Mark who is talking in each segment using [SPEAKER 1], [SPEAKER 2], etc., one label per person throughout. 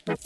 [SPEAKER 1] Welcome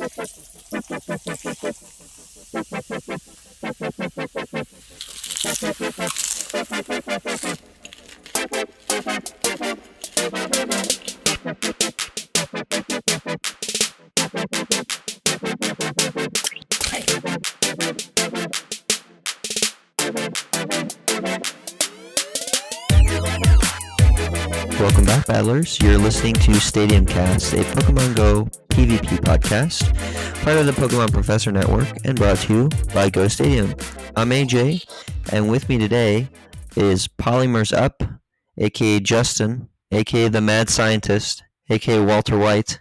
[SPEAKER 1] back, Battlers. You're listening to STADIUMCAST, a Pokemon Go PvP podcast, part of the Pokemon Professor Network, and brought to you by Go Stadium. I'm AJ, and with me today is PolymersUp, aka Justin, aka the Mad Scientist, aka Walter White,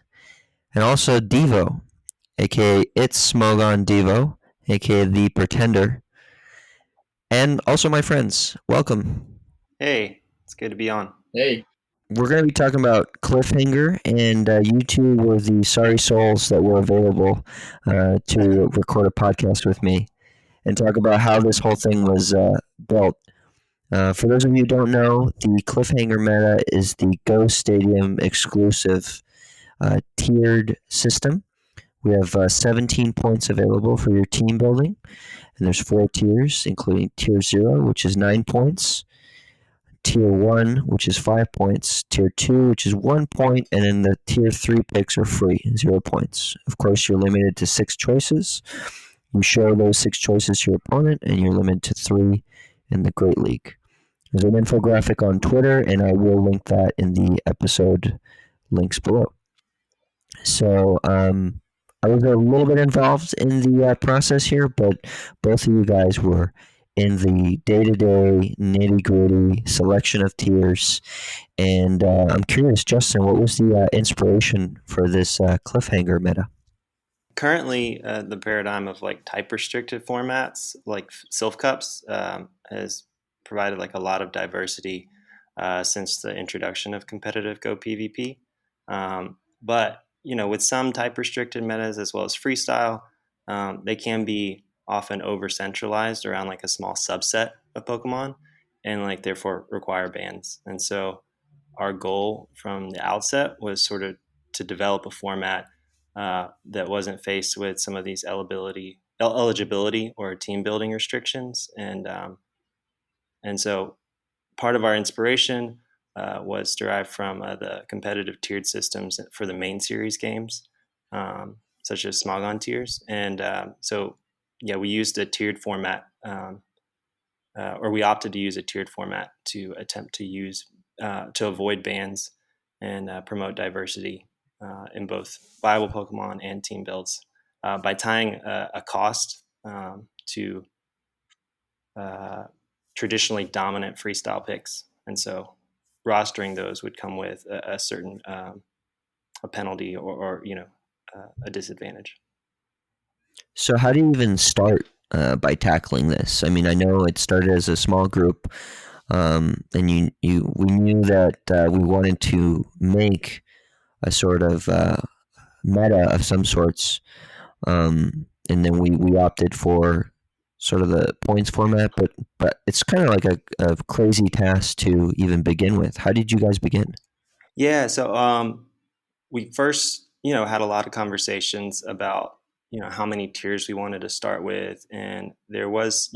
[SPEAKER 1] and also Devo, aka It's SMOGONdevo, aka the Pretender, and also my friends. Welcome.
[SPEAKER 2] Hey, it's good to be on.
[SPEAKER 3] Hey.
[SPEAKER 1] We're going to be talking about Cliffhanger, and you two were the sorry souls that were available to record a podcast with me and talk about how this whole thing was built. For those of you who don't know, the Cliffhanger meta is the Go Stadium exclusive tiered system. We have 17 points available for your team building, and there's 4 tiers, including Tier 0, which is 9 points, Tier 1, which is 5 points, Tier 2, which is 1 point, and then the Tier 3 picks are free, 0 points. Of course, you're limited to 6 choices. You show those 6 choices to your opponent, and you're limited to 3 in the Great League. There's an infographic on Twitter, and I will link that in the episode links below. So, I was a little bit involved in the process here, but both of you guys were in the day-to-day nitty-gritty selection of tiers. And I'm curious, Justin, what was the inspiration for this Cliffhanger meta?
[SPEAKER 2] Currently, the paradigm of like type-restricted formats, like Sylph Cups, has provided like a lot of diversity since the introduction of competitive Go PvP. But with some type-restricted metas as well as freestyle, they can be often over-centralized around like a small subset of Pokemon and like therefore require bans. And so our goal from the outset was sort of to develop a format that wasn't faced with some of these eligibility or team building restrictions. And so part of our inspiration was derived from the competitive tiered systems for the main series games, such as Smogon tiers. And we used a tiered format, or we opted to use a tiered format to attempt to use to avoid bans and promote diversity in both viable Pokemon and team builds by tying a cost to traditionally dominant freestyle picks. And so rostering those would come with a certain a penalty or a disadvantage.
[SPEAKER 1] So how do you even start by tackling this? I mean, I know it started as a small group, and we knew that we wanted to make a sort of meta of some sorts, and then we opted for sort of the points format, but it's kind of like a crazy task to even begin with. How did you guys begin?
[SPEAKER 2] Yeah, so we first, had a lot of conversations about how many tiers we wanted to start with, and there was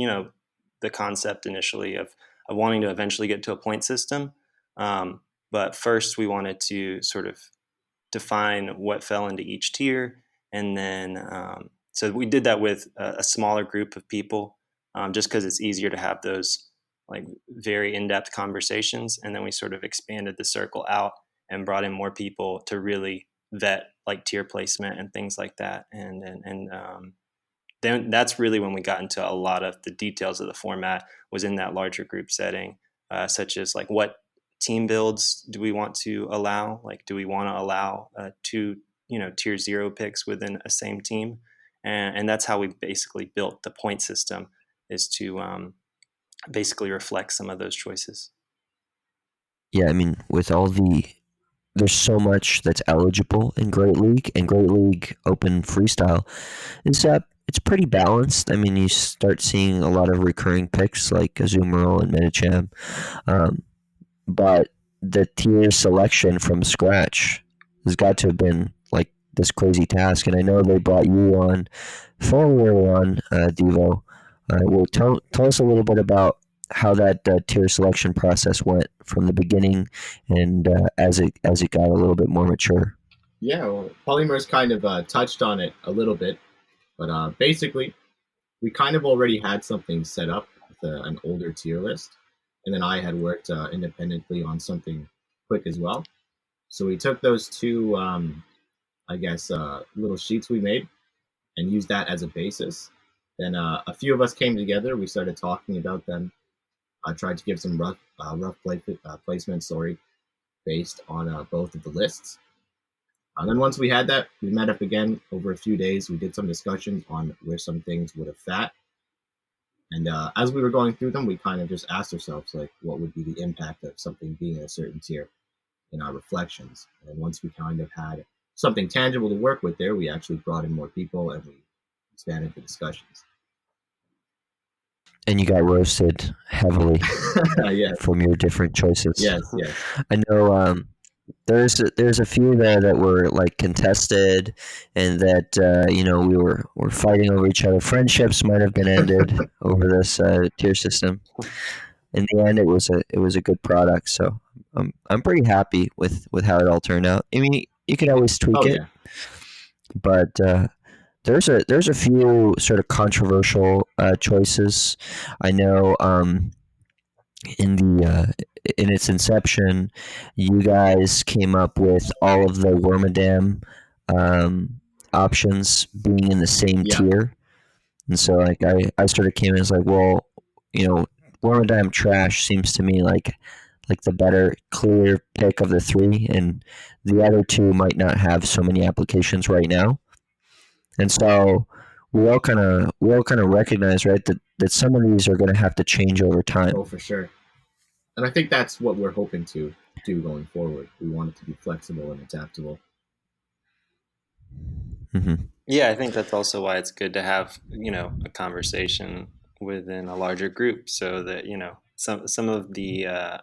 [SPEAKER 2] the concept initially of wanting to eventually get to a point system, but first we wanted to sort of define what fell into each tier, and then so we did that with a smaller group of people, just because it's easier to have those like very in-depth conversations, and then we sort of expanded the circle out and brought in more people to really vet like tier placement and things like that. And then that's really when we got into a lot of the details of the format, was in that larger group setting, such as like what team builds do we want to allow? Like, do we want to allow 2, tier 0 picks within a same team? And that's how we basically built the point system, is to basically reflect some of those choices.
[SPEAKER 1] Yeah, I mean, there's so much that's eligible in Great League, and Great League Open Freestyle it's pretty balanced. I mean, you start seeing a lot of recurring picks like Azumarill and Medicham, but the tier selection from scratch has got to have been like this crazy task. And I know they brought you on fairly early on, Devo. Well, tell us a little bit about how that tier selection process went from the beginning, and as it got a little bit more mature.
[SPEAKER 3] Yeah, well, Polymers kind of touched on it a little bit, but basically, we kind of already had something set up with an older tier list, and then I had worked independently on something quick as well. So we took those two, I guess, little sheets we made and used that as a basis. Then a few of us came together. We started talking about them. I tried to give some rough placements, sorry, based on both of the lists. And then once we had that, we met up again over a few days. We did some discussions on where some things would have sat. And as we were going through them, we kind of just asked ourselves, like, what would be the impact of something being in a certain tier in our reflections. And once we kind of had something tangible to work with there, we actually brought in more people and we expanded the discussions.
[SPEAKER 1] And you got roasted heavily
[SPEAKER 3] Yes,
[SPEAKER 1] from your different choices.
[SPEAKER 3] yes, yes.
[SPEAKER 1] I know there's a few there that were like contested, and that we were fighting over each other. Friendships might have been ended over this tier system. In the end, it was a good product. So I'm pretty happy with how it all turned out. I mean, you can always tweak
[SPEAKER 3] Oh,
[SPEAKER 1] it,
[SPEAKER 3] yeah.
[SPEAKER 1] but there's a few sort of controversial choices. I know in the in its inception, you guys came up with all of the Wormadam options being in the same
[SPEAKER 3] Yeah.
[SPEAKER 1] tier, and so like I sort of came in as like, well, Wormadam Trash seems to me like the better clear pick of the three, and the other two might not have so many applications right now. And so we all kind of recognize, right, that some of these are going to have to change over time.
[SPEAKER 3] Oh, for sure. And I think that's what we're hoping to do going forward. We want it to be flexible and adaptable.
[SPEAKER 1] Mm-hmm.
[SPEAKER 2] Yeah, I think that's also why it's good to have, a conversation within a larger group so that, some of the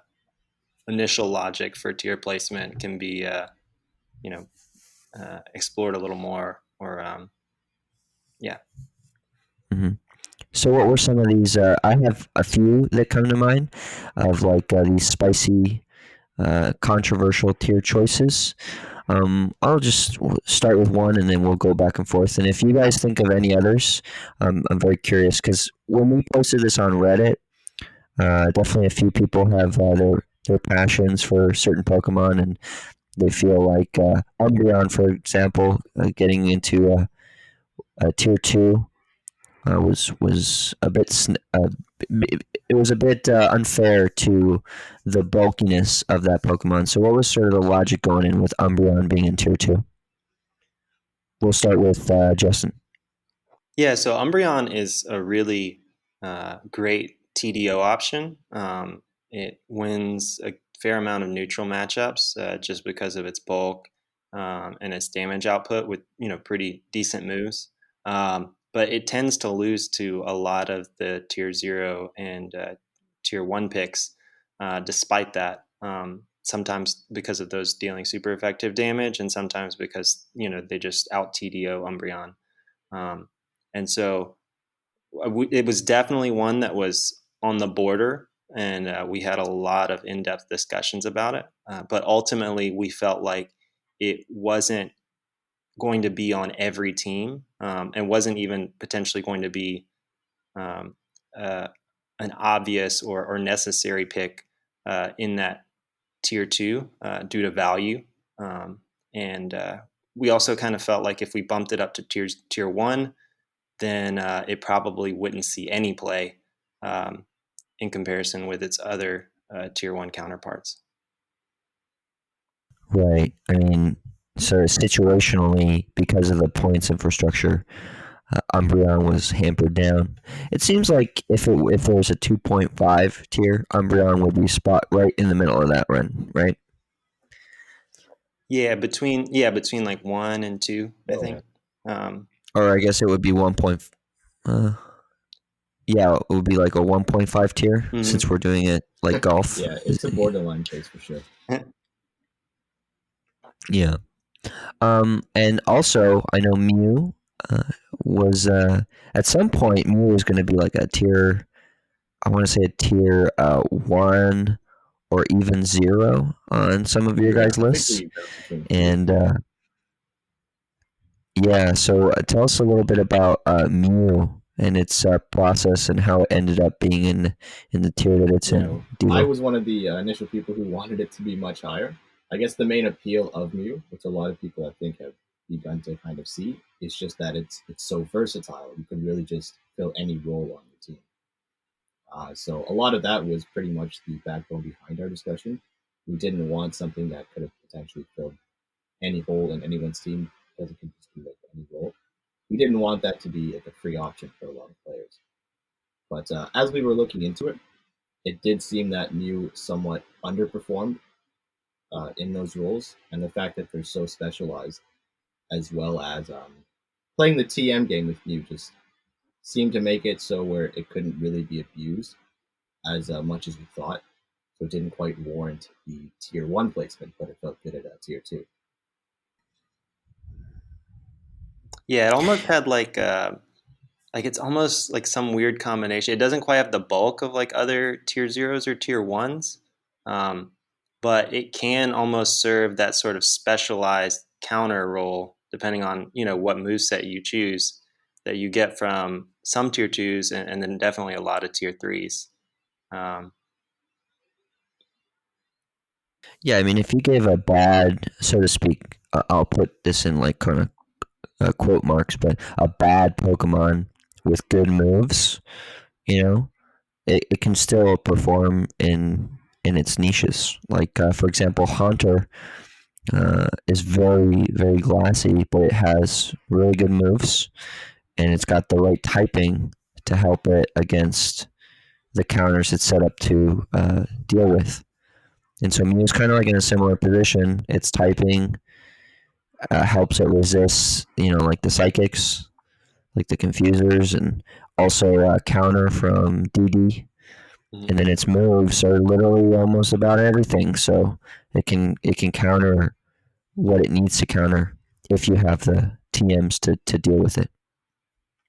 [SPEAKER 2] initial logic for tier placement can be, you know, explored a little more or, yeah.
[SPEAKER 1] Mm-hmm. So what were some of these? I have a few that come to mind of like these spicy, controversial tier choices. I'll just start with one, and then we'll go back and forth. And if you guys think of any others, I'm very curious because when we posted this on Reddit, definitely a few people have their passions for certain Pokemon, and they feel like Umbreon, for example, getting into a tier two was a bit it was a bit unfair to the bulkiness of that Pokemon. So what was sort of the logic going in with Umbreon being in tier two? We'll start with Justin.
[SPEAKER 2] Yeah, so Umbreon is a really great TDO option. It wins a fair amount of neutral matchups just because of its bulk and its damage output with pretty decent moves. But it tends to lose to a lot of the tier 0 and tier 1 picks despite that. Sometimes because of those dealing super effective damage, and sometimes because they just out TDO Umbreon. Um, and so it was definitely one that was on the border, and we had a lot of in-depth discussions about it. But ultimately, we felt like it wasn't going to be on every team, and wasn't even potentially going to be um, uh, an obvious or necessary pick in that tier 2 due to value. And we also kind of felt like if we bumped it up to tier 1, then it probably wouldn't see any play um, in comparison with its other tier 1 counterparts.
[SPEAKER 1] Right. I mean, so situationally, because of the points infrastructure, Umbreon was hampered down. It seems like if there was a 2.5 tier, Umbreon would be spot right in the middle of that run, right?
[SPEAKER 2] Yeah, between like 1 and 2, I think.
[SPEAKER 1] Or I guess it would be 1. Yeah, it would be like a 1.5 tier since we're doing it like golf.
[SPEAKER 3] Yeah, it's a borderline case for sure.
[SPEAKER 1] Yeah. And also, I know Mew uh, was at some point Mew was going to be like a tier. I want to say a tier 1 or even 0 on some of your
[SPEAKER 3] Yeah,
[SPEAKER 1] guys'
[SPEAKER 3] I think
[SPEAKER 1] lists.
[SPEAKER 3] we bounced between 2 and
[SPEAKER 1] And
[SPEAKER 3] 3.
[SPEAKER 1] yeah, so tell us a little bit about Mew and its process and how it ended up being in the tier that it's
[SPEAKER 3] Yeah,
[SPEAKER 1] in.
[SPEAKER 3] I
[SPEAKER 1] Devo.
[SPEAKER 3] was one of the initial people who wanted it to be much higher. I guess the main appeal of Mew, which a lot of people I think have begun to kind of see, is just that it's so versatile. You can really just fill any role on your team. So a lot of that was pretty much the backbone behind our discussion. We didn't want something that could have potentially filled any hole in anyone's team because it could just be like any role. We didn't want that to be like a free option for a lot of players. But as we were looking into it, it did seem that Mew somewhat underperformed in those roles, and the fact that they're so specialized, as well as playing the TM game with Mew, just seemed to make it so where it couldn't really be abused as much as we thought. So it didn't quite warrant the tier 1 placement, but it felt good at tier 2.
[SPEAKER 2] Yeah, it almost had like it's almost like some weird combination. It doesn't quite have the bulk of like other tier zeros or tier ones, um, but it can almost serve that sort of specialized counter role depending on what moveset you choose that you get from some tier twos and then definitely a lot of tier threes. Um,
[SPEAKER 1] Yeah, I mean, if you gave a bad, so to speak, I'll put this in like kind of quote marks, but a bad Pokemon with good moves, you know, it can still perform in its niches. Like for example, Haunter is very very glassy, but it has really good moves, and it's got the right typing to help it against the counters it's set up to deal with. And so Mew's kind of like in a similar position. Its typing helps it resist, like the psychics, like the confusers, and also counter from DD. And then its moves are literally almost about everything. So it can counter what it needs to counter if you have the TMs to deal with it.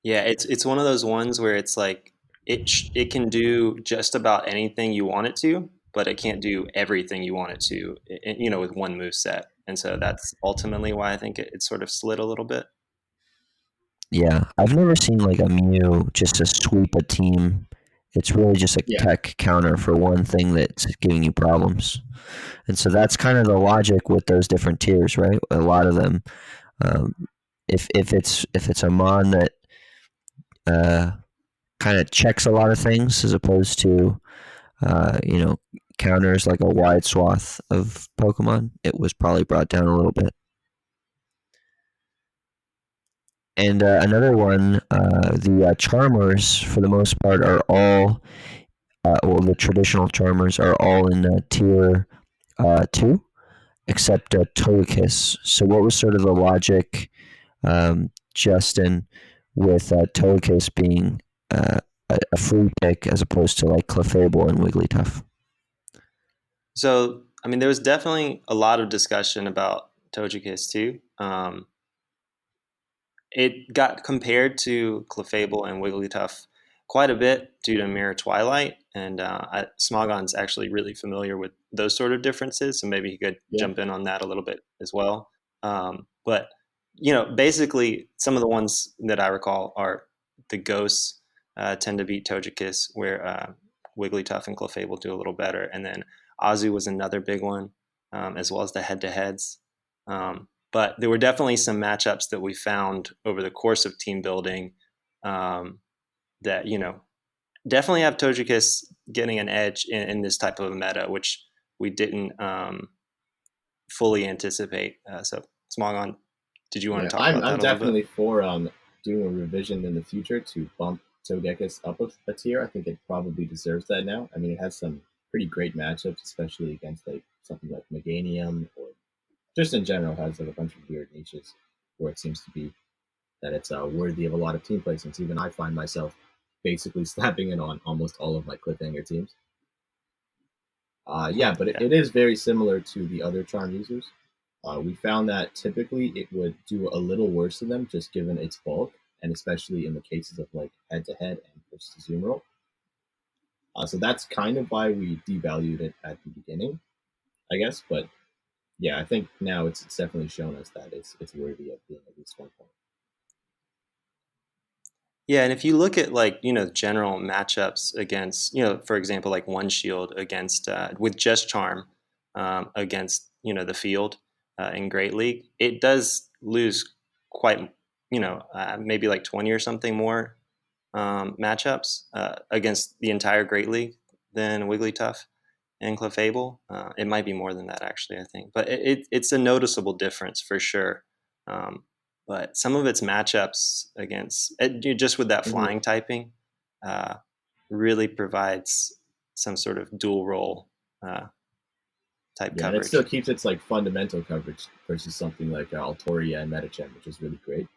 [SPEAKER 2] Yeah, it's one of those ones where it's like it can do just about anything you want it to, but it can't do everything you want it to, with one move set. And so that's ultimately why I think it sort of slid a little bit.
[SPEAKER 1] Yeah, I've never seen like a Mew just to sweep a team. It's really just a
[SPEAKER 3] Yeah,
[SPEAKER 1] tech counter for one thing that's giving you problems. And so that's kind of the logic with those different tiers, right? A lot of them, um, if it's a mon that uh, kind of checks a lot of things as opposed to counters like a wide swath of Pokemon, it was probably brought down a little bit. And another one, the Charmers, for the most part, are all, well, the traditional Charmers are all in tier 2, except Togekiss. So, what was sort of the logic, Justin, with Togekiss being a free pick as opposed to like Clefable and Wigglytuff?
[SPEAKER 2] So, I mean, there was definitely a lot of discussion about Togekiss too. It got compared to Clefable and Wigglytuff quite a bit due to Mirror Twilight, and Smogon's actually really familiar with those sort of differences, so maybe he could
[SPEAKER 3] yeah,
[SPEAKER 2] jump in on that a little bit as well. But basically, some of the ones that I recall are the ghosts tend to beat Togekiss, where Wigglytuff and Clefable do a little better, and then Azu was another big one, as well as the head-to-heads. But there were definitely some matchups that we found over the course of team building um, that definitely have Togekiss getting an edge in this type of a meta, which we didn't fully anticipate. So, Smogon, did you want
[SPEAKER 3] yeah.
[SPEAKER 2] to talk
[SPEAKER 3] I'm
[SPEAKER 2] about
[SPEAKER 3] I'm
[SPEAKER 2] that a little bit?
[SPEAKER 3] definitely for doing a revision in the future to bump Togekiss up a tier. I think it probably deserves that now. I mean, it has some pretty great matchups, especially against like something like Meganium, or just in general has like a bunch of weird niches where it seems to be that it's worthy of a lot of team placements. Even I find myself basically slapping it on almost all of my Cliffhanger teams. Yeah, but it,
[SPEAKER 2] Yeah.
[SPEAKER 3] it is very similar to the other charm users. We found that typically it would do a little worse than them just given its bulk, and especially in the cases of like head to head and versus Zoom roll. So that's kind of why we devalued it at the beginning, I guess. But yeah, I think now it's definitely shown us that it's worthy of being at least 1 point.
[SPEAKER 2] Yeah, and if you look at like general matchups against for example like one shield against with just charm against the field in Great League, it does lose quite maybe like 20 or something more matchups against the entire Great League than Wigglytuff and Clefable. It might be more than that actually, I think, but it's a noticeable difference for sure. Um, but some of its matchups against just with that
[SPEAKER 3] Mhm.
[SPEAKER 2] flying typing uh, really provides some sort of dual role uh, type
[SPEAKER 3] Yeah, and it still
[SPEAKER 2] coverage.
[SPEAKER 3] keeps its like fundamental coverage versus something like Altoria and Metachem, which is really great.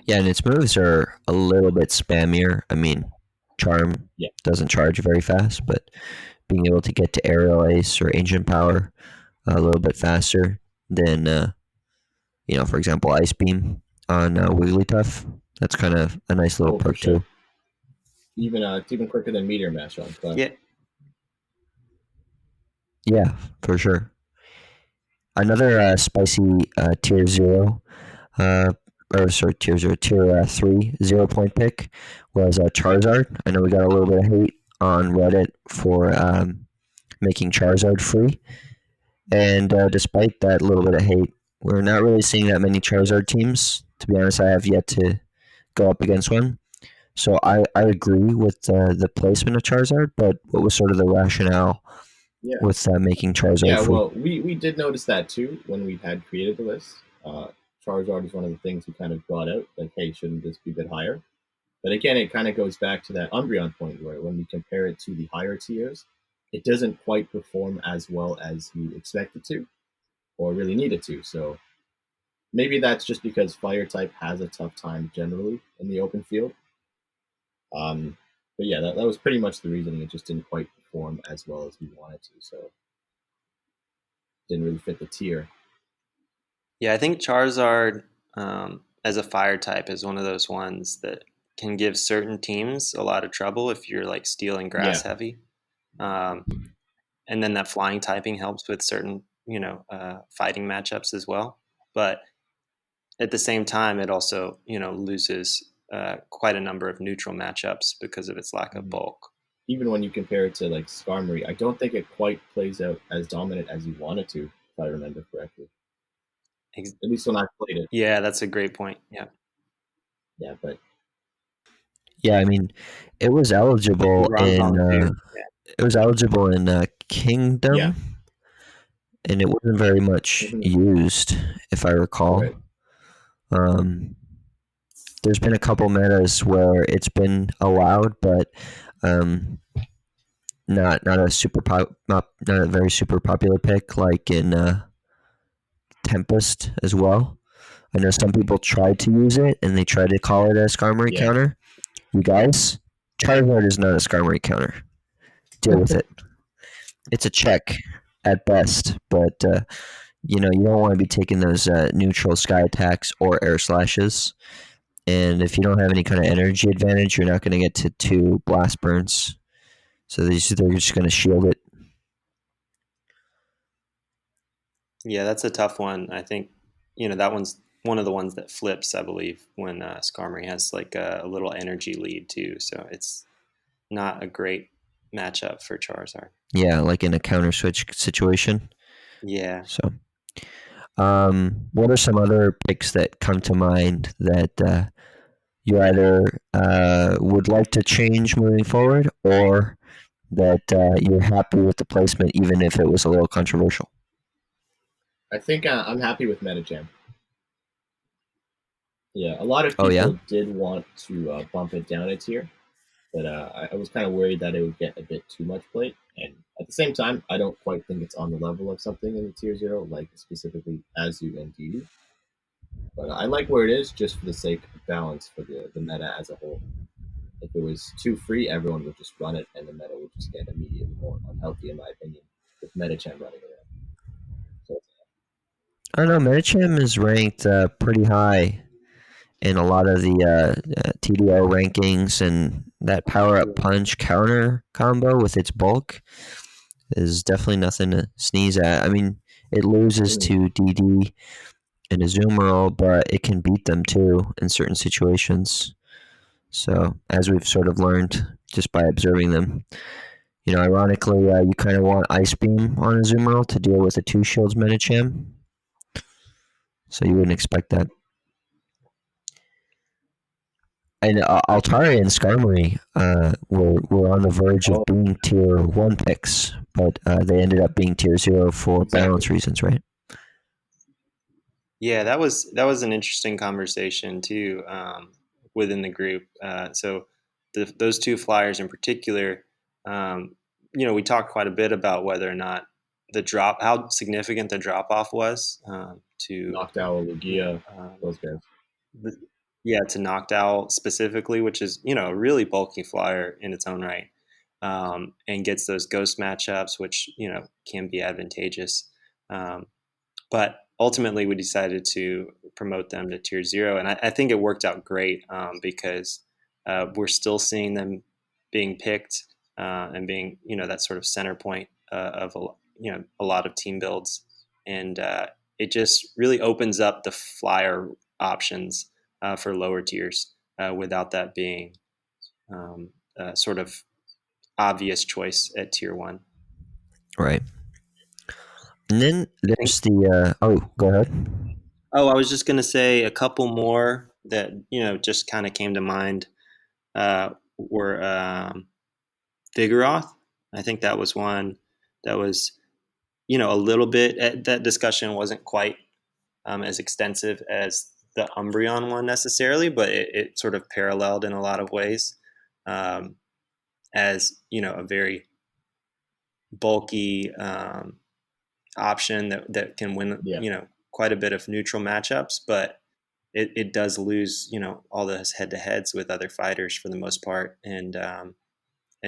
[SPEAKER 1] Yeah, and its moves are a little bit spammier. I mean, Charm
[SPEAKER 3] Yeah,
[SPEAKER 1] doesn't charge very fast, but being able to get to Aerial Ace or Ancient Power a little bit faster than, for example, Ice Beam on Wigglytuff, that's kind of a nice little
[SPEAKER 3] oh for
[SPEAKER 1] perk
[SPEAKER 3] sure.
[SPEAKER 1] too.
[SPEAKER 3] Even it's even quicker than Meteor Mash on Clef.
[SPEAKER 2] Yeah,
[SPEAKER 1] Yeah, for sure. Another spicy tier zero, uh, or sorry, tier zero, tier three 0 point pick was Charizard. I know we got a little bit of hate on Reddit for making Charizard free, and despite that little bit of hate, we're not really seeing that many Charizard teams. To be honest, I have yet to go up against one. So I agree with the placement of Charizard, but what was sort of the rationale
[SPEAKER 3] Yeah,
[SPEAKER 1] with making Charizard
[SPEAKER 3] yeah.
[SPEAKER 1] free?
[SPEAKER 3] Well, we did notice that too when we had created the list. Charizard is one of the things we kind of brought out, like, hey, shouldn't this be a bit higher? But again, it kind of goes back to that Umbreon point where when we compare it to the higher tiers, it doesn't quite perform as well as you expect it to or really need it to. So maybe that's just because Fire type has a tough time generally in the open field. Um, but yeah, that was pretty much the reasoning. It just didn't quite perform as well as we wanted to. So didn't really fit the tier.
[SPEAKER 2] yeah. I think Charizard as a fire type is one of those ones that can give certain teams a lot of trouble if you're like steel and grass
[SPEAKER 3] Yeah,
[SPEAKER 2] heavy. Um, and then that flying typing helps with certain fighting matchups as well. But at the same time, it also loses quite a number of neutral matchups because of its lack of
[SPEAKER 3] mhm.
[SPEAKER 2] bulk.
[SPEAKER 3] Even when you compare it to like Skarmory, I don't think it quite plays out as dominant as you want it to, if I remember correctly. At least when I played it.
[SPEAKER 2] Yeah, that's a great point. Yeah,
[SPEAKER 3] Yeah, but
[SPEAKER 1] Yeah, I mean, it was eligible
[SPEAKER 2] with
[SPEAKER 1] in
[SPEAKER 2] Ronzong too. Yeah,
[SPEAKER 3] yeah,
[SPEAKER 1] Kingdom, and it wasn't very much
[SPEAKER 3] hmm
[SPEAKER 1] used, if I recall.
[SPEAKER 3] right.
[SPEAKER 1] Um, there's been a couple metas where it's been allowed, but um, not a not a very super popular pick like in Tempest as well. I know some people tried to use it and they tried to call it a Skarmory
[SPEAKER 3] Yeah,
[SPEAKER 1] counter. You guys, Charizard is not a Skarmory counter. Deal with it. It's a check at best, but you don't want to be taking those neutral sky attacks or air slashes. And if you don't have any kind of energy advantage, you're not going to get to two blast burns. So they're just going to shield it.
[SPEAKER 2] yeah, that's a tough one. I think that one's one of the ones that flips. I believe when Skarmory has like a little energy lead too, so it's not a great matchup for Charizard.
[SPEAKER 1] Yeah, like in a counter switch situation.
[SPEAKER 2] Yeah,
[SPEAKER 1] So, what are some other picks that come to mind that you either would like to change moving forward, or that you're happy with the placement, even if it was a little controversial?
[SPEAKER 3] I think I'm happy with Metagem. Yeah, a lot of
[SPEAKER 1] Oh yeah,
[SPEAKER 3] people did want to bump it down a tier, but I was kind of worried that it would get a bit too much play. And at the same time, I don't quite think it's on the level of something in the tier zero, like specifically Azu and Didi. But I like where it is just for the sake of balance for the meta as a whole. If it was too free, everyone would just run it, and the meta would just get immediately more unhealthy, in my opinion. with Medicham running around. So,
[SPEAKER 1] I don't know. Medicham is ranked pretty high in a lot of the TDO rankings, and that power up punch counter combo with its bulk is definitely nothing to sneeze at. I mean, it loses to DD and Azumarill, but it can beat them too in certain situations. So, as we've sort of learned just by observing them, ironically, you kind of want Ice Beam on Azumarill to deal with a 2 Shields Medicham. So, you wouldn't expect that. And Altari and Skarmory were on the verge of being tier 1 picks, but they ended up being tier 0 for balance reasons, right?
[SPEAKER 2] Yeah, that was an interesting conversation too, within the group. So those two flyers in particular, we talked quite a bit about whether or not how significant the drop off was to
[SPEAKER 3] Noctowl, Lugia, those guys.
[SPEAKER 2] To Noctowl specifically, which is a really bulky flyer in its own right, and gets those ghost matchups, which can be advantageous. But ultimately, we decided to promote them to tier 0, and I think it worked out great because we're still seeing them being picked and being that sort of center point of a lot of team builds, and it just really opens up the flyer options for lower tiers without that being sort of obvious choice at tier 1.
[SPEAKER 1] Right. And then there's go ahead.
[SPEAKER 2] Oh, I was just going to say a couple more that, just kind of came to mind were Vigoroth. I think that was one that was, a little bit, that discussion wasn't quite as extensive as the Umbreon one necessarily, but it sort of paralleled in a lot of ways as, a very bulky option that can win, quite a bit of neutral matchups, but it does lose, all those head-to-heads with other fighters for the most part, and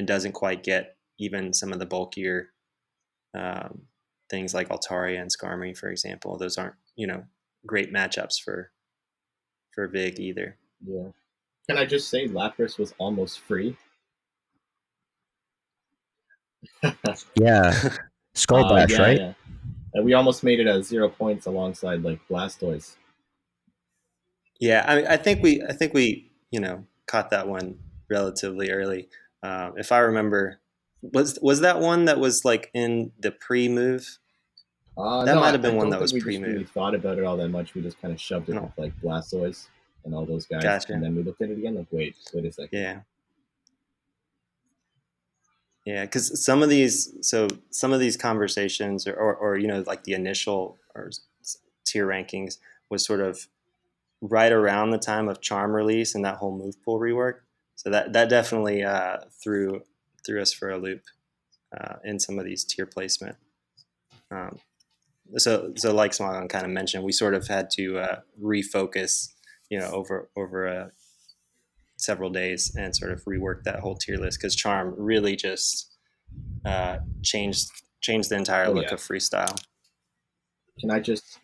[SPEAKER 2] doesn't quite get even some of the bulkier things like Altaria and Skarmory, for example. Those aren't, great matchups for Vig either.
[SPEAKER 3] Yeah. Can I just say Lapras was almost free?
[SPEAKER 1] Yeah. Skull Bash, right?
[SPEAKER 3] Yeah. And we almost made it at 0 points alongside like Blastoise.
[SPEAKER 2] Yeah, I think we caught that one relatively early. If I remember, was that one that was like in the pre-move? That might have been one that was pre-move.
[SPEAKER 3] We really thought about it all that much. We just kind of shoved it with like Blastoise and all those guys,
[SPEAKER 2] Gotcha.
[SPEAKER 3] And then we looked at it again. Like, wait a second.
[SPEAKER 2] Yeah, because some of these conversations, or like the initial or tier rankings was sort of right around the time of Charm release and that whole move pool rework. So that definitely threw us for a loop in some of these tier placement. So like Smogon kind of mentioned, we sort of had to refocus, over several days and sort of rework that whole tier list because Charm really just changed the entire look of freestyle.
[SPEAKER 3] Can I just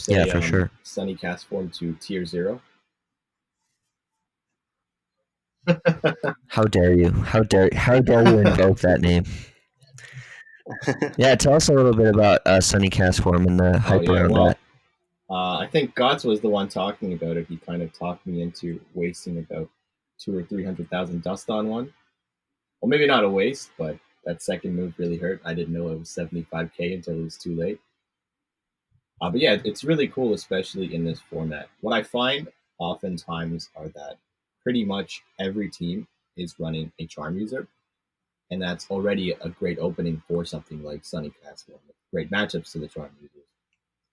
[SPEAKER 3] say,
[SPEAKER 1] for sure.
[SPEAKER 3] Sunny Cast form to tier 0?
[SPEAKER 1] How dare you? How dare you invoke that name? Yeah, tell us a little bit about Sunny Cast form and the hype around that.
[SPEAKER 3] I think Gotts was the one talking about it. He kind of talked me into wasting about 200,000 or 300,000 dust on one. Well, maybe not a waste, but that second move really hurt. I didn't know it was 75k until it was too late. But yeah, it's really cool, especially in this format. What I find oftentimes are that pretty much every team is running a Charm user, and that's already a great opening for something like Sunny Cast form. Great matchups to the Charm users.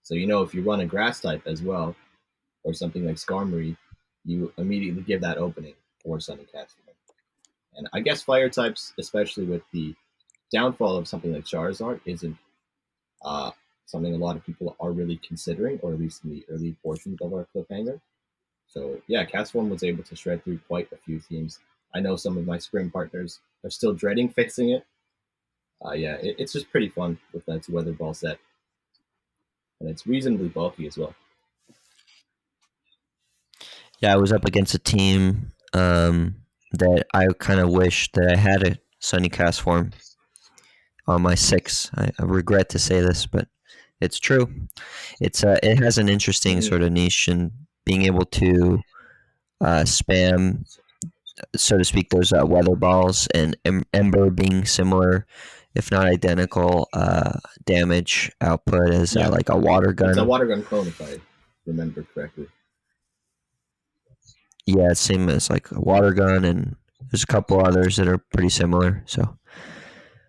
[SPEAKER 3] So, if you run a grass type as well, or something like Skarmory, you immediately give that opening for Sunny Cast. And I guess fire types, especially with the downfall of something like Charizard, isn't something a lot of people are really considering, or at least in the early portions of our cliffhanger. So yeah, Cast Form was able to shred through quite a few themes. I know some of my scrim partners are still dreading fixing it, Yeah, it's just pretty fun with that weather ball set, and it's reasonably bulky as well.
[SPEAKER 1] Yeah, I was up against a team that I kind of wish that I had a SunnyCast form on my six. I regret to say this, but it's true. It has an interesting
[SPEAKER 3] Mm-hmm.
[SPEAKER 1] sort of niche in being able to spam, so to speak, those weather balls, and Ember being similar, if not identical, damage output as
[SPEAKER 3] Yeah,
[SPEAKER 1] like a water
[SPEAKER 3] it's a
[SPEAKER 1] gun.
[SPEAKER 3] water gun clone if I remember correctly.
[SPEAKER 1] Yeah, it's same as like a water gun, and there's a couple others that are pretty similar. So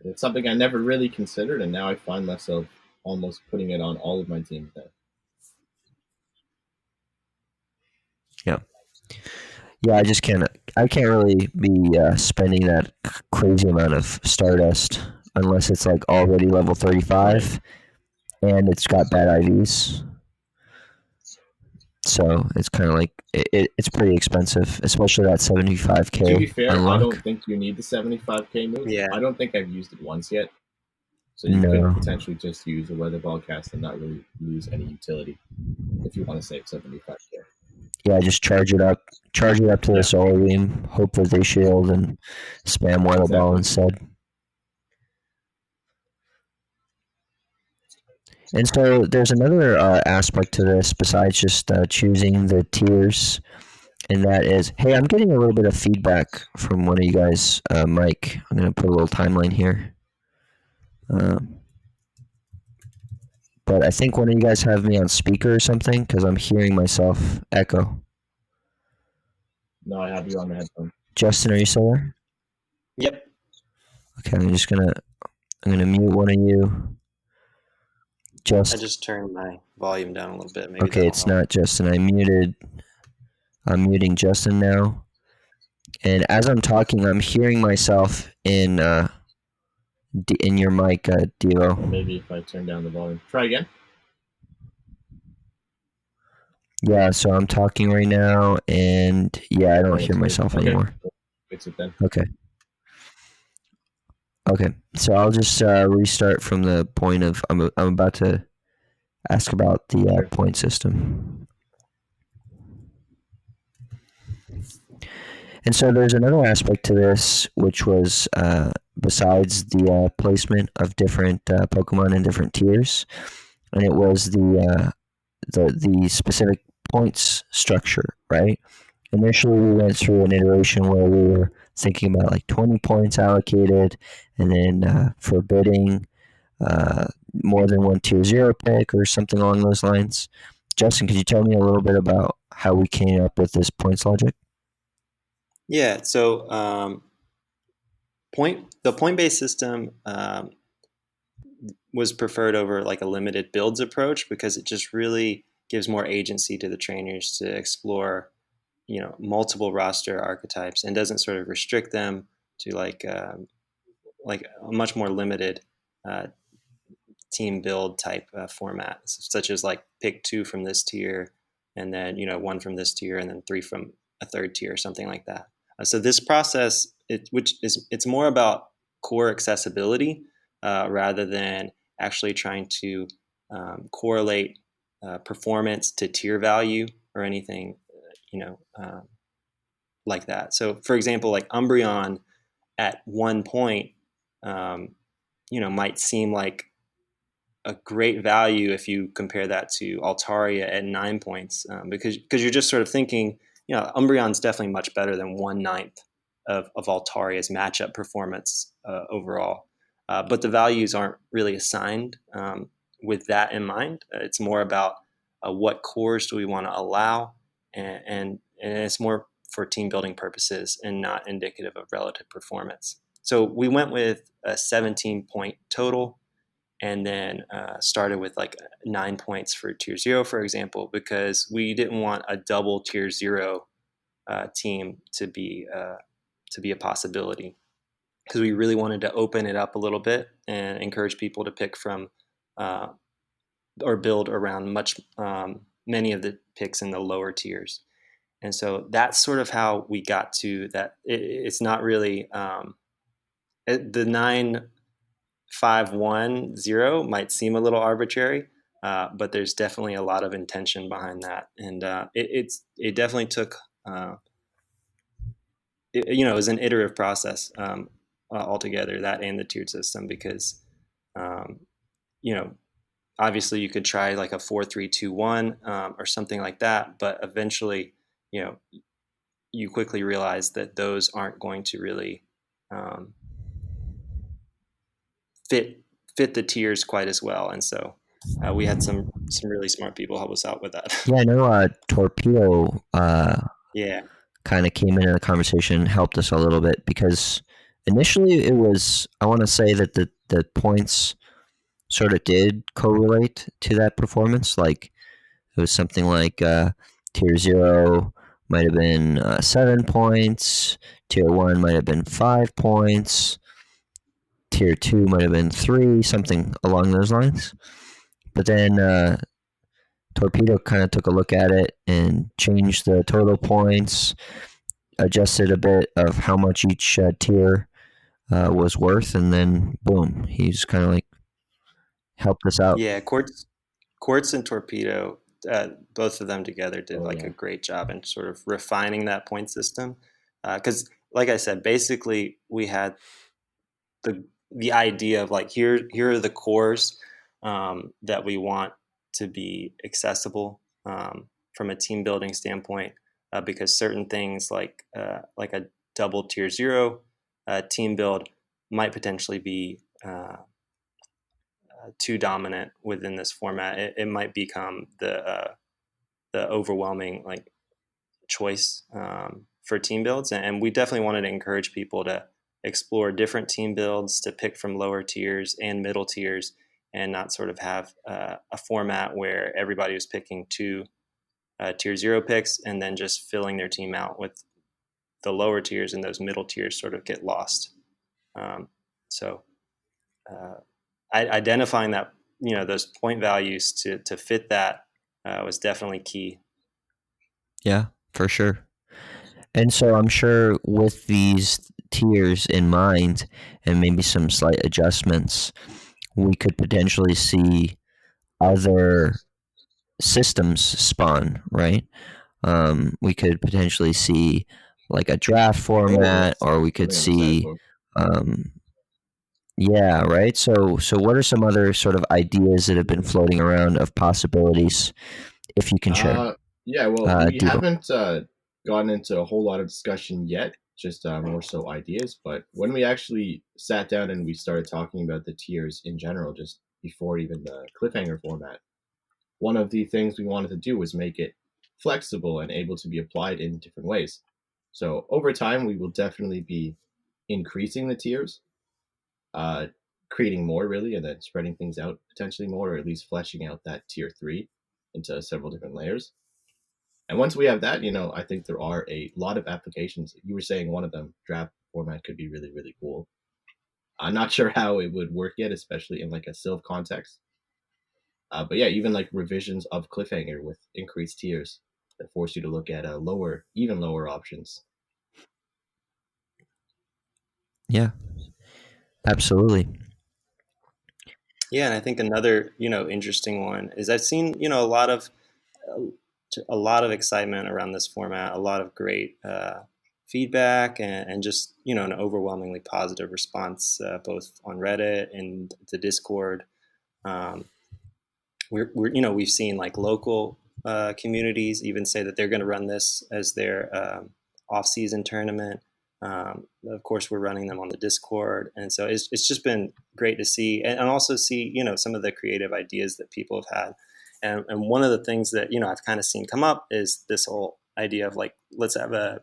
[SPEAKER 3] It's something I never really considered, and now I find myself almost putting it on all of my teams now.
[SPEAKER 1] yeah, yeah, I can't really be spending that crazy amount of Stardust unless it's like already level
[SPEAKER 3] Right.
[SPEAKER 1] 35 and it's got bad IVs. So it's kind of like it's pretty expensive, especially that
[SPEAKER 3] To be
[SPEAKER 1] 75k
[SPEAKER 3] fair, I don't
[SPEAKER 1] unlock.
[SPEAKER 3] think you need the 75k move.
[SPEAKER 2] Yeah.
[SPEAKER 3] I don't think I've used it once yet. So you could
[SPEAKER 1] No,
[SPEAKER 3] potentially just use a weather ball cast and not really lose any utility if you want to save 75k.
[SPEAKER 1] yeah, just charge it up to the
[SPEAKER 3] Yeah,
[SPEAKER 1] solar beam, hope that they shield, and spam weather ball
[SPEAKER 3] exactly.
[SPEAKER 1] instead. And so there's another aspect to this besides just choosing the tiers, and that is, hey, I'm getting a little bit of feedback from one of you guys, Mike. I'm going to put a little timeline here. Um, but I think one of you guys have me on speaker or something because I'm hearing myself echo.
[SPEAKER 3] No, I have you on the headphone.
[SPEAKER 1] Justin, are you still there?
[SPEAKER 2] Yep.
[SPEAKER 1] Okay, I'm gonna mute one of you.
[SPEAKER 2] I
[SPEAKER 1] Just
[SPEAKER 2] just turned my volume down a little bit. Maybe
[SPEAKER 1] okay.
[SPEAKER 2] that'll
[SPEAKER 1] It's
[SPEAKER 2] help.
[SPEAKER 1] not Justin. I'm muting Justin now. And as I'm talking, I'm hearing myself in your mic,
[SPEAKER 3] Or
[SPEAKER 1] Devo.
[SPEAKER 3] maybe if I turn down the volume. Try again.
[SPEAKER 1] Yeah, so I'm talking right now, and yeah, I don't
[SPEAKER 3] Oh,
[SPEAKER 1] hear
[SPEAKER 3] it's weird.
[SPEAKER 1] myself
[SPEAKER 3] Okay,
[SPEAKER 1] anymore.
[SPEAKER 3] fix it then.
[SPEAKER 1] Okay. Okay. So I'll just restart from the point of I'm about to ask about the
[SPEAKER 3] Sure.
[SPEAKER 1] point system. And so there's another aspect to this, which was besides the placement of different Pokemon in different tiers, and it was the specific points structure, right? Initially, we went through an iteration where we were thinking about like 20 points allocated, and then forbidding more than one tier zero pick or something along those lines. Justin, could you tell me a little bit about how we came up with this points logic?
[SPEAKER 2] Yeah. So the point-based system was preferred over like a limited builds approach because it just really gives more agency to the trainers to explore, multiple roster archetypes and doesn't sort of restrict them to like a much more limited uh, team build type format, such as like pick two from this tier, and then one from this tier, and then three from a third tier, something like that. So this process, it's more about core accessibility rather than actually trying to correlate performance to tier value or anything, you know, uh, like that. So, for example, like Umbreon at 1 point, um, might seem like a great value if you compare that to Altaria at 9 points, because you're just sort of thinking, Umbreon's definitely much better than 1/9 of Altaria's matchup performance overall. But the values aren't really assigned with that in mind. It's more about what cores do we want to allow, and it's more for team building purposes and not indicative of relative performance. So we went with a 17-point total, and then started with like 9 points for tier zero, for example, because we didn't want a double tier zero team to be a possibility, because we really wanted to open it up a little bit and encourage people to pick from uh, or build around many of the picks in the lower tiers. And so that's sort of how we got to that. It's not really the nine 5-1-0 might seem a little arbitrary, but there's definitely a lot of intention behind that, and it definitely took it was an iterative process altogether, that and the tiered system, because um, you know obviously you could try like a 4-3-2-1 or something like that, but eventually you know you quickly realize that those aren't going to really um, fit the tiers quite as well, and so we had some really smart people help us out with that.
[SPEAKER 1] Yeah, I know Torpedo
[SPEAKER 2] Yeah,
[SPEAKER 1] kind of came into the conversation, helped us a little bit because initially it was, I want to say that the points sort of did correlate to that performance. Like it was something like tier 0 might have been 7 points, tier 1 might have been 5 points, tier 2 might have been 3, something along those lines. But then Torpedo kind of took a look at it and changed the total points, adjusted a bit of how much each tier was worth, and then boom, he's kind of like helped us out.
[SPEAKER 2] yeah. Quartz and Torpedo, both of them together did
[SPEAKER 3] Oh
[SPEAKER 2] like a
[SPEAKER 3] yeah.
[SPEAKER 2] great job in sort of refining that point system. Because, like I said, basically we had the idea of like here are the cores that we want to be accessible from a team building standpoint, because certain things like a double tier 0 team build might potentially be too dominant within this format. It might become the overwhelming like choice for team builds, and we definitely wanted to encourage people to explore different team builds, to pick from lower tiers and middle tiers, and not sort of have a format where everybody was picking two tier 0 picks and then just filling their team out with the lower tiers, and those middle tiers sort of get lost. So uh, identifying that those point values to fit that was definitely key.
[SPEAKER 1] Yeah, for sure. And so I'm sure with these tiers in mind and maybe some slight adjustments, we could potentially see other systems spawn, right? We could potentially see like a draft
[SPEAKER 3] Oh
[SPEAKER 1] format,
[SPEAKER 3] yes,
[SPEAKER 1] or we could
[SPEAKER 3] definitely
[SPEAKER 1] see,
[SPEAKER 3] understandable.
[SPEAKER 1] um, yeah, right. So what are some other sort of ideas that have been floating around of possibilities, if you can share,
[SPEAKER 3] Uh, yeah. Well, we
[SPEAKER 1] Devo?
[SPEAKER 3] haven't gotten into a whole lot of discussion yet. Just more so ideas. But when we actually sat down and we started talking about the tiers in general, just before even the cliffhanger format, one of the things we wanted to do was make it flexible and able to be applied in different ways. So over time, we will definitely be increasing the tiers, uh, creating more really, and then spreading things out potentially more, or at least fleshing out that tier 3 into several different layers. And once we have that, I think there are a lot of applications. You were saying one of them, draft format, could be really, really cool. I'm not sure how it would work yet, especially in like a Sylph context. But yeah, even like revisions of Cliffhanger with increased tiers that force you to look at even lower options.
[SPEAKER 1] Yeah, absolutely.
[SPEAKER 2] Yeah, and I think another interesting one is I've seen a lot of excitement around this format, a lot of great feedback, and just an overwhelmingly positive response, both on Reddit and the Discord. Um, we've seen like local communities even say that they're going to run this as their off-season tournament. Of course, we're running them on the Discord, and so it's just been great to see, and also see some of the creative ideas that people have had. And one of the things that I've kind of seen come up is this whole idea of like, let's have a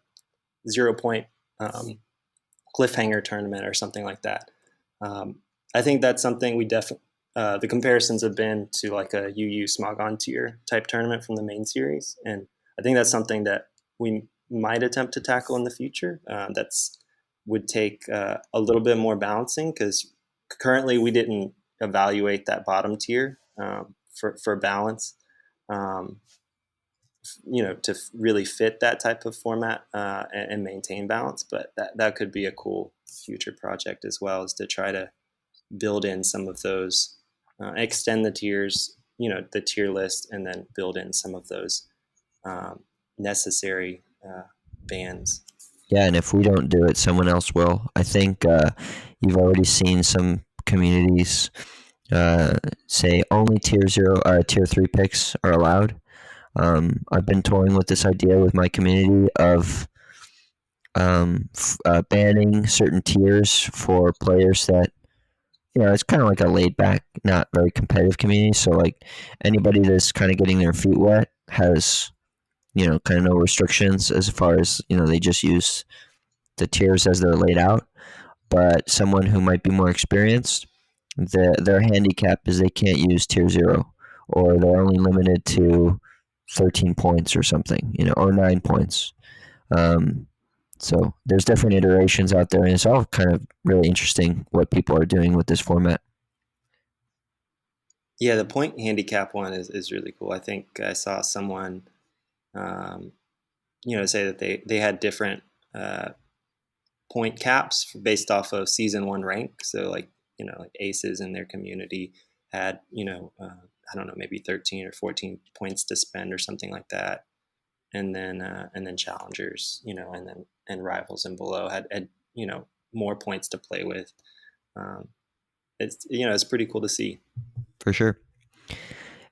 [SPEAKER 2] 0 point cliffhanger tournament or something like that. Um, I think that's something we definitely. The comparisons have been to like a UU Smogon tier type tournament from the main series, and I think that's something that we might attempt to tackle in the future. That's would take a little bit more balancing, because currently we didn't evaluate that bottom tier for balance. Um, to really fit that type of format and maintain balance. But that could be a cool future project as well, is to try to build in some of those, extend the tiers, the tier list, and then build in some of those necessary bands.
[SPEAKER 1] Yeah, and if we don't do it, someone else will. I think you've already seen some communities say only tier 3 picks are allowed. I've been toying with this idea with my community of banning certain tiers for players that, it's kind of like a laid back, not very competitive community. So, like, anybody that's kind of getting their feet wet has, kind of no restrictions as far as, they just use the tiers as they're laid out. But someone who might be more experienced, their handicap is they can't use tier 0, or they're only limited to 13 points or something, or 9 points. So there's different iterations out there, and it's all kind of really interesting what people are doing with this format.
[SPEAKER 2] Yeah, the point handicap one is really cool. I think I saw someone, say that they had different point caps based off of season 1 rank. So like aces in their community had I don't know, maybe 13 or 14 points to spend or something like that, and then challengers, and rivals and below had more points to play with. It's pretty cool to see.
[SPEAKER 1] For sure.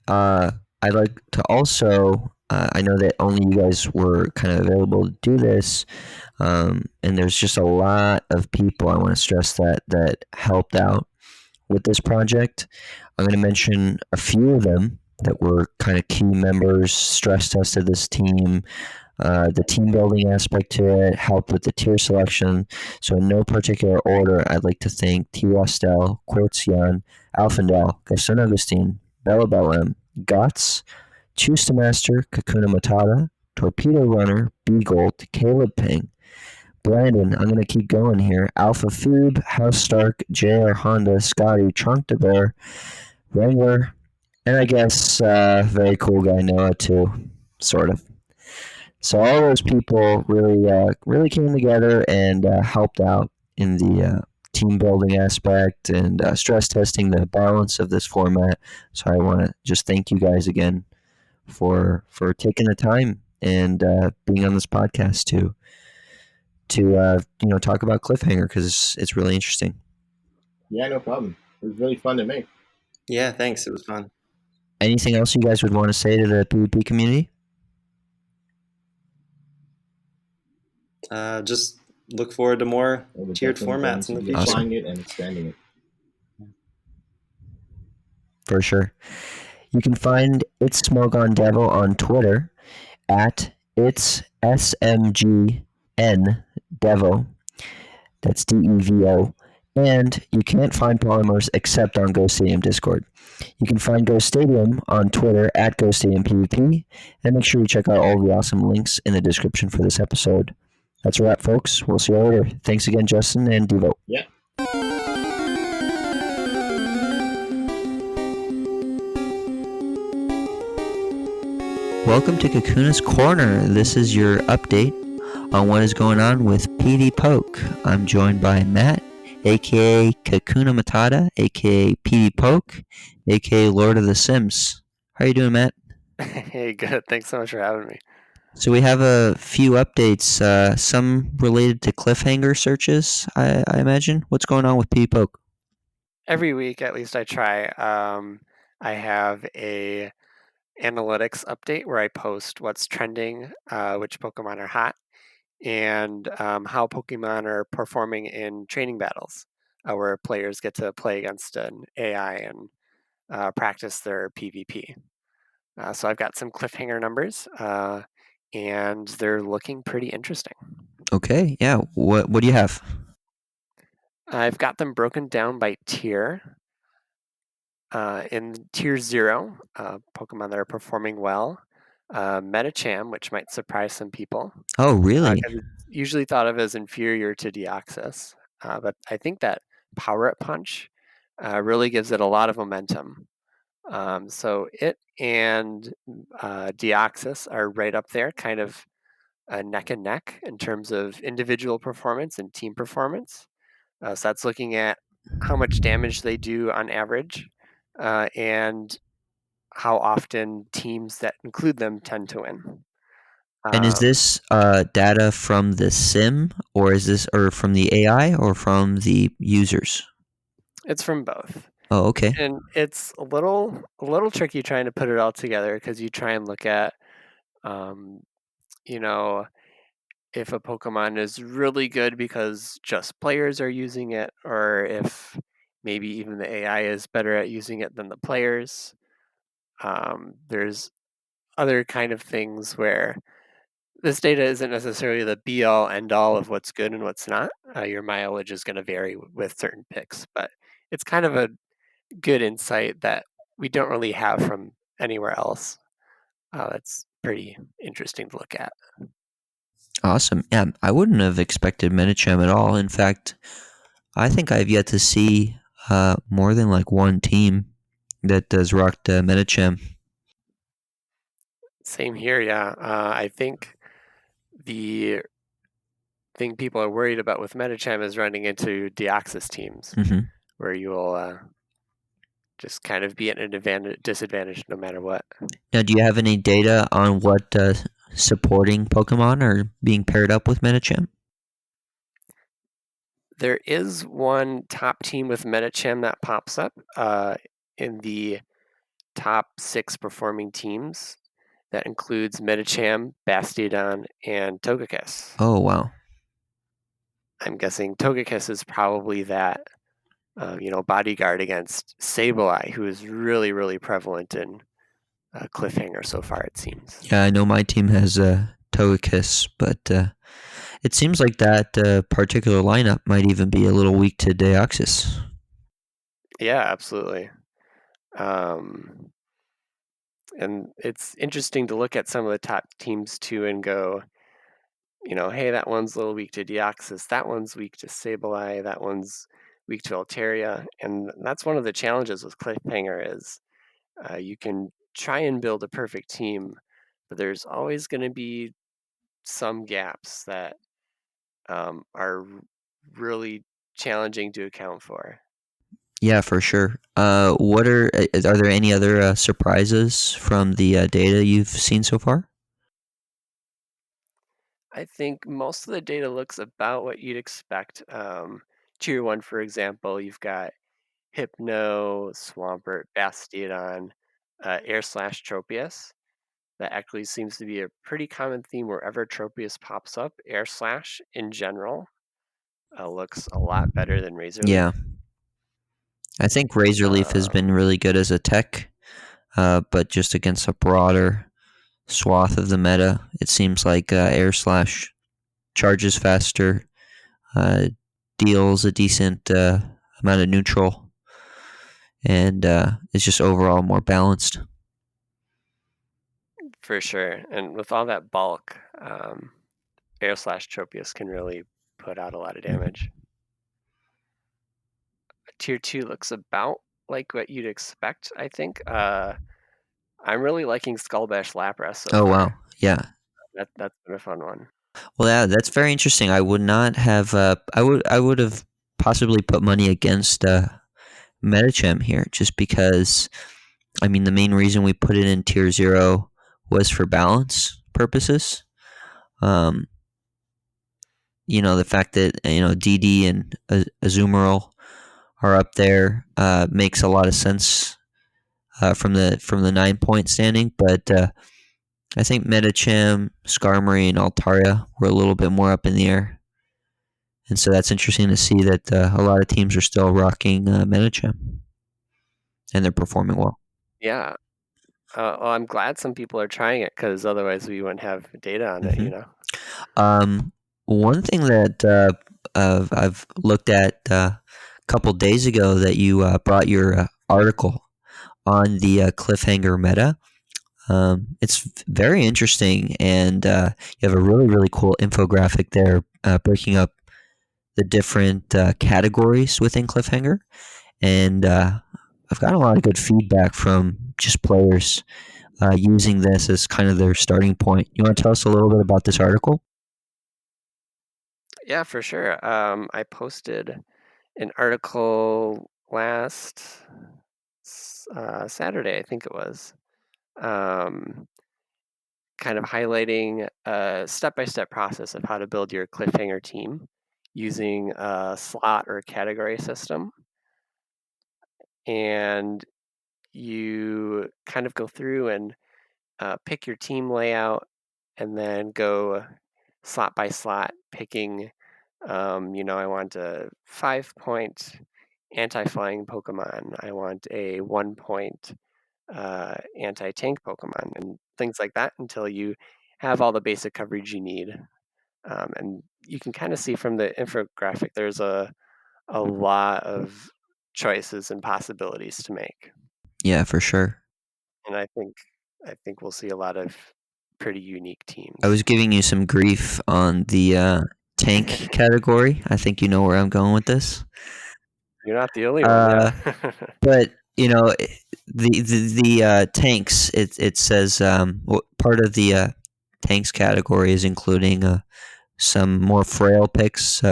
[SPEAKER 1] I'd like to also, I know that only you guys were kind of available to do this, and there's just a lot of people, I want to stress that helped out with this project. I'm going to mention a few of them that were kind of key members, stress tested this team, the team building aspect to it, helped with the tier selection. So in no particular order, I'd like to thank T. Rostel, Quartzian, Alfendal, Gaston Augustine, Bella Bellem, Gots, Choose to Master, Kakuna Matata, Torpedo Runner, B-Gold, Caleb Ping, Brandon, I'm going to keep going here, Alpha Foob, House Stark, JR Honda, Scotty, Trunk de Bear, Wrangler, and I guess very cool guy Noah too, sort of. So all those people really came together and helped out in the team building aspect and stress testing the balance of this format. So I want to just thank you guys again for taking the time and being on this podcast to talk about Cliffhanger, because it's really interesting.
[SPEAKER 3] Yeah, no problem. It was really fun to make.
[SPEAKER 2] Yeah, thanks. It was fun.
[SPEAKER 1] Anything else you guys would want to say to the PvP community?
[SPEAKER 2] Just look forward to more tiered formats in the future.
[SPEAKER 3] Awesome. It and expanding it.
[SPEAKER 1] For sure. You can find It's SMOGONdevo on Twitter at It's SMGN Devo. That's DEVO. And you can't find Polymers except on Ghost Stadium Discord. You can find Ghost Stadium on Twitter at Ghost Stadium PvP, and make sure you check out all the awesome links in the description for this episode. That's a wrap, folks. We'll see you later. Thanks again, Justin and Devo.
[SPEAKER 3] Yeah.
[SPEAKER 1] Welcome to Kakuna's Corner. This is your update on what is going on with PD Poke. I'm joined by Matt, aka Kakuna Matata, aka PD Poke, aka Lord of the Sims. How are you doing, Matt?
[SPEAKER 4] Hey, good. Thanks so much for having me.
[SPEAKER 1] So we have a few updates, some related to Cliffhanger searches, I imagine. What's going on with PD Poke?
[SPEAKER 4] Every week, at least I try. I have a analytics update where I post what's trending, which Pokemon are hot, and how Pokemon are performing in training battles, where players get to play against an AI and practice their PvP. So I've got some Cliffhanger numbers, and they're looking pretty interesting.
[SPEAKER 1] Okay, yeah. What do you have?
[SPEAKER 4] I've got them broken down by tier. In tier 0, Pokemon that are performing well, Metacham, which might surprise some people.
[SPEAKER 1] Oh, really?
[SPEAKER 4] It's usually thought of as inferior to Deoxys, but I think that Power Up Punch really gives it a lot of momentum. So it and Deoxys are right up there, kind of neck and neck in terms of individual performance and team performance. So that's looking at how much damage they do on average, and how often teams that include them tend to win.
[SPEAKER 1] And is this data from the sim, or from the AI, or from the users?
[SPEAKER 4] It's from both.
[SPEAKER 1] Oh, okay.
[SPEAKER 4] And it's a little tricky trying to put it all together because you try and look at, you know, if a Pokemon is really good because just players are using it, or if maybe even the AI is better at using it than the players. There's other kind of things where this data isn't necessarily the be all end all of what's good and what's not. Your mileage is going to vary with certain picks, but it's kind of a good insight that we don't really have from anywhere else. That's pretty interesting to look at.
[SPEAKER 1] Awesome. Yeah, I wouldn't have expected Medicham at all. In fact, I think I've yet to see more than like one team that does rock Medicham.
[SPEAKER 4] Same here, yeah. I think the thing people are worried about with Medicham is running into Deoxys teams, where you will just kind of be at an disadvantage no matter what.
[SPEAKER 1] Now, do you have any data on what supporting Pokemon are being paired up with Medicham?
[SPEAKER 4] There is one top team with Medicham that pops up in the top 6 performing teams. That includes Medicham, Bastiodon, and Togekiss.
[SPEAKER 1] Oh, wow.
[SPEAKER 4] I'm guessing Togekiss is probably that, bodyguard against Sableye, who is really, really prevalent in Cliffhanger so far, it seems.
[SPEAKER 1] Yeah, I know my team has Togekiss, but it seems like that particular lineup might even be a little weak to Deoxys.
[SPEAKER 4] Yeah, absolutely. And it's interesting to look at some of the top teams too and go, hey, that one's a little weak to Deoxys, that one's weak to Sableye, that one's weak to Altaria. And that's one of the challenges with Cliffhanger is you can try and build a perfect team, but there's always going to be some gaps that are really challenging to account for.
[SPEAKER 1] Yeah, for sure. Are there any other surprises from the data you've seen so far?
[SPEAKER 4] I think most of the data looks about what you'd expect. Tier 1, for example, you've got Hypno, Swampert, Bastiodon, Air/Tropius. That actually seems to be a pretty common theme wherever Tropius pops up. Air Slash in general looks a lot better than Razor Leaf.
[SPEAKER 1] Yeah. I think Razor Leaf has been really good as a tech, but just against a broader swath of the meta, it seems like Air Slash charges faster, deals a decent amount of neutral, and is just overall more balanced.
[SPEAKER 4] For sure. And with all that bulk, Air/Tropius can really put out a lot of damage. Tier 2 looks about like what you'd expect, I think. I'm really liking Skullbash Lapras so far.
[SPEAKER 1] Oh, wow. Yeah.
[SPEAKER 4] That's been a fun one.
[SPEAKER 1] Well, yeah, that's very interesting. I would not have. I would have possibly put money against Medicham here, just because. I mean, the main reason we put it in Tier 0 was for balance purposes. The fact that DD and Azumarill are up there makes a lot of sense from the 9-point standing, but I think Medicham, Skarmory, and Altaria were a little bit more up in the air. And so that's interesting to see that a lot of teams are still rocking Medicham. And they're performing well.
[SPEAKER 4] Yeah. Well, I'm glad some people are trying it because otherwise we wouldn't have data on it,
[SPEAKER 1] One thing that I've looked at a couple days ago that you brought your article on the Cliffhanger meta. It's very interesting, and you have a really, really cool infographic there breaking up the different categories within Cliffhanger. And I've gotten a lot of good feedback from just players using this as kind of their starting point. You want to tell us a little bit about this article?
[SPEAKER 4] Yeah, for sure. I posted an article last Saturday, I think it was, kind of highlighting a step-by-step process of how to build your Cliffhanger team using a slot or category system. And you kind of go through and pick your team layout and then go slot by slot, picking, I want a 5-point anti-flying Pokemon. I want a 1-point anti-tank Pokemon and things like that until you have all the basic coverage you need. And you can kind of see from the infographic, there's a lot of choices and possibilities to make.
[SPEAKER 1] Yeah, for sure.
[SPEAKER 4] And I think we'll see a lot of pretty unique teams.
[SPEAKER 1] I was giving you some grief on the tank category. I think you know where I'm going with this.
[SPEAKER 4] You're not the only one, yeah.
[SPEAKER 1] But the tanks. It says part of the tanks category is including some more frail picks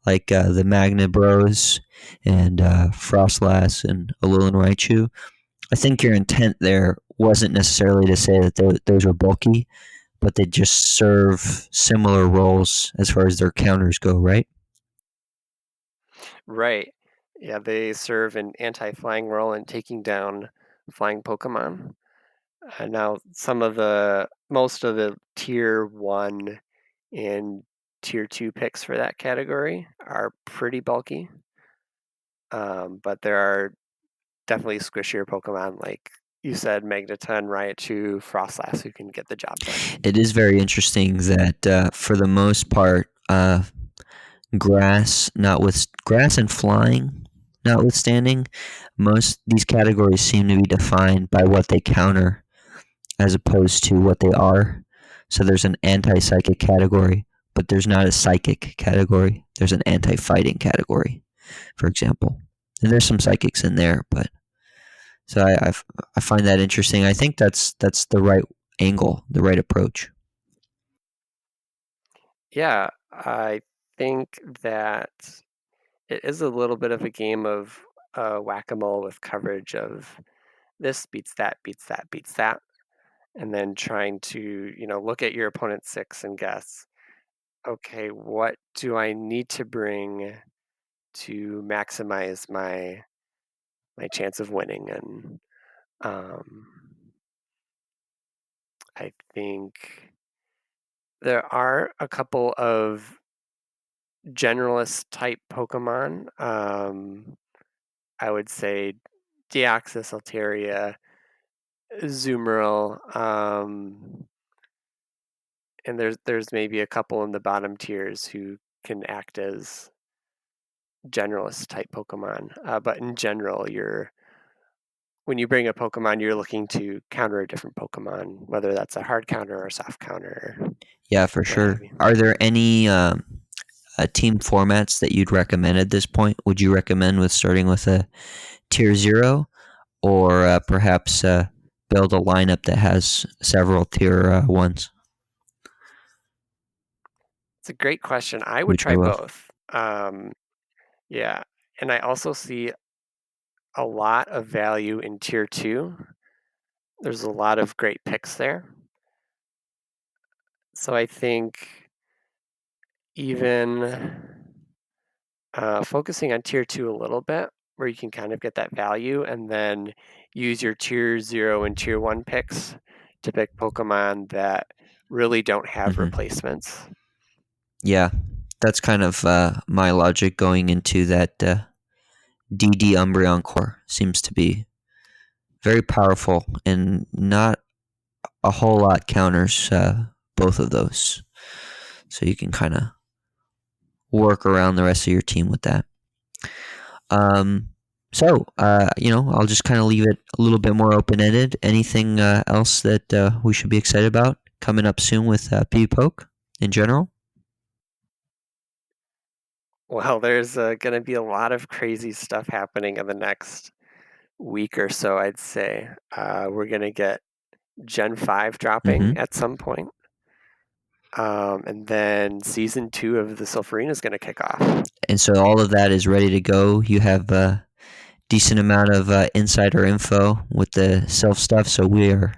[SPEAKER 1] like the Magna Bros and Frostlass and Alolan Raichu. I think your intent there wasn't necessarily to say that those are bulky, but they just serve similar roles as far as their counters go, right?
[SPEAKER 4] Right. Yeah, they serve an anti-flying role in taking down flying Pokemon. Now, most of the Tier 1 and Tier 2 picks for that category are pretty bulky. But there are definitely squishier Pokemon, like you said, Magneton, Raichu, Frostlass, who can get the job done.
[SPEAKER 1] It is very interesting that for the most part, grass and flying notwithstanding, most these categories seem to be defined by what they counter as opposed to what they are. So there's an anti-psychic category, but there's not a psychic category. There's an anti-fighting category, for example. And there's some psychics in there, but so I find that interesting. I think that's the right angle, the right approach.
[SPEAKER 4] Yeah, I think that it is a little bit of a game of whack-a-mole with coverage of this beats that, beats that, beats that, and then trying to, look at your opponent's 6 and guess, okay, what do I need to bring to maximize my chance of winning? And I think there are a couple of generalist type Pokemon. I would say Deoxys, Altaria, Azumarill, and there's maybe a couple in the bottom tiers who can act as generalist type Pokemon. But in general, when you bring a Pokemon, you're looking to counter a different Pokemon, whether that's a hard counter or a soft counter.
[SPEAKER 1] Yeah, for sure. Are there any team formats that you'd recommend at this point? Would you recommend starting with a tier 0, or perhaps build a lineup that has several tier 1s?
[SPEAKER 4] It's a great question. I would try both. Yeah, and I also see a lot of value in tier 2. There's a lot of great picks there. So I think even focusing on tier 2 a little bit, where you can kind of get that value, and then use your tier 0 and tier 1 picks to pick Pokemon that really don't have replacements.
[SPEAKER 1] Yeah, that's kind of my logic going into that. DD Umbreon core seems to be very powerful, and not a whole lot counters both of those. So you can kind of work around the rest of your team with that. So I'll just kind of leave it a little bit more open-ended. Anything else that we should be excited about coming up soon with PvPoke in general?
[SPEAKER 4] Well, there's going to be a lot of crazy stuff happening in the next week or so, I'd say. We're going to get Gen 5 dropping at some point. And then season 2 of the Sulfurina is going to kick off.
[SPEAKER 1] And so all of that is ready to go. You have a decent amount of insider info with the self stuff. So we are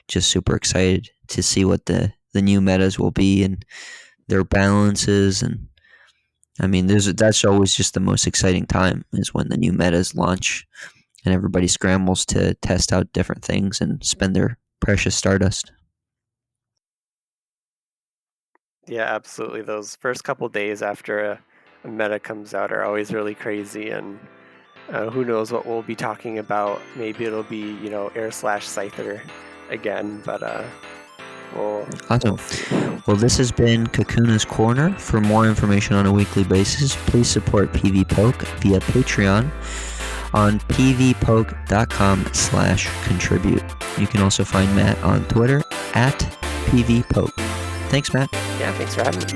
[SPEAKER 1] just super excited to see what the new metas will be and their balances. And I mean, that's always just the most exciting time is when the new metas launch and everybody scrambles to test out different things and spend their precious Stardust.
[SPEAKER 4] Yeah, absolutely. Those first couple days after a meta comes out are always really crazy, and who knows what we'll be talking about. Maybe it'll be, Air/Scyther again, but
[SPEAKER 1] Awesome. Well, this has been Kakuna's Corner. For more information on a weekly basis, please support PV Poke via Patreon on pvpoke.com/contribute. You can also find Matt on Twitter @pvpoke. Thanks, Matt.
[SPEAKER 4] Yeah, thanks for having me.